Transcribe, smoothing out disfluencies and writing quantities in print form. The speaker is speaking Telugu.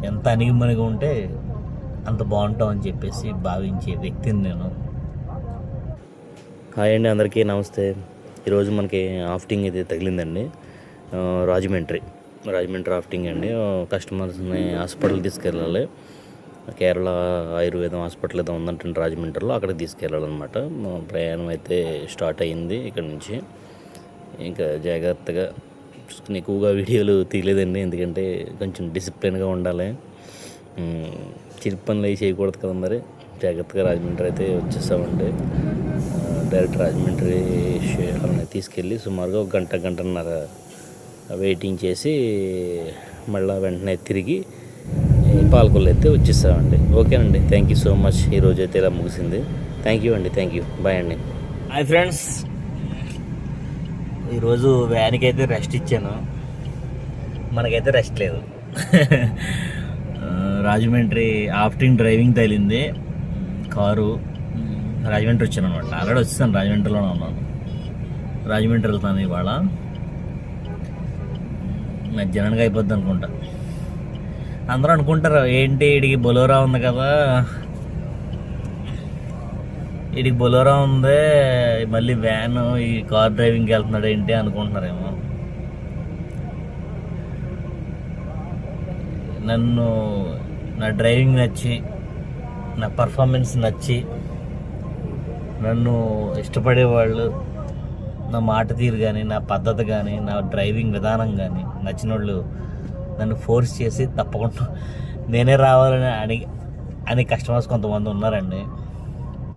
ఎంత అణిగిమణిగా ఉంటే అంత బాగుంటాం అని చెప్పేసి భావించే వ్యక్తిని నేను. హాయ్ అండి, అందరికీ నమస్తే. ఈరోజు మనకి ఆఫ్టింగ్ అయితే తగిలిందండి. రాజమండ్రి ఆఫ్టింగ్ అండి. కస్టమర్స్ని హాస్పిటల్ తీసుకెళ్ళాలి. కేరళ ఆయుర్వేదం హాస్పిటల్ ఏదో ఉందంటే రాజమండ్రిలో, అక్కడికి తీసుకెళ్ళాలన్నమాట. ప్రయాణం అయితే స్టార్ట్ అయ్యింది ఇక్కడ నుంచి. ఇంకా జాగ్రత్తగా చూసుకుని ఎక్కువగా వీడియోలు తీయలేదండి, ఎందుకంటే కొంచెం డిసిప్లిన్గా ఉండాలి. చిలిపి పనులు అవి చేయకూడదు కదా. మరి జాగ్రత్తగా రాజమండ్రి అయితే వచ్చేసామండి. డైరెక్ట్ రాజమండ్రి వాళ్ళని తీసుకెళ్ళి సుమారుగా ఒక గంటన్నర వెయిటింగ్ చేసి మళ్ళీ వెంటనే తిరిగి పాలకొల్లు అయితే వచ్చేసామండి. ఓకేనండి, థ్యాంక్ యూ సో మచ్. ఈరోజు అయితే ఇలా ముగిసింది. థ్యాంక్ యూ అండి, థ్యాంక్ యూ, బాయ్ అండి. హాయ్ ఫ్రెండ్స్, ఈరోజు వ్యాన్కి అయితే రెస్ట్ ఇచ్చాను, మనకైతే రెస్ట్ లేదు. రాజమండ్రి ఆఫ్టింగ్ డ్రైవింగ్ తగిలింది కారు. రాజమండ్రి వచ్చాను అనమాట. ఆల్రెడీ వచ్చేసాను, రాజమండ్రిలోనే ఉన్నాను. రాజమండ్రి వెళ్తాను ఇవాళ. మధ్యాహ్నానికి అయిపోద్ది అనుకుంటా. అందరూ అనుకుంటారు ఏంటి వీడికి బొలోరా ఉంది కదా, వీడికి బొలోరా ఉంది మళ్ళీ వ్యాన్ ఈ కార్ డ్రైవింగ్కి వెళ్తున్నాడు ఏంటి అనుకుంటున్నారేమో. నన్ను నా డ్రైవింగ్ నచ్చి, నా పర్ఫార్మెన్స్ నచ్చి, నన్ను ఇష్టపడేవాళ్ళు, నా మాట తీరు కానీ, నా పద్ధతి కానీ, నా డ్రైవింగ్ విధానం కానీ నచ్చిన వాళ్ళు నన్ను ఫోర్స్ చేసి తప్పకుండా నేనే రావాలని అని కస్టమర్స్ కొంతమంది ఉన్నారండి.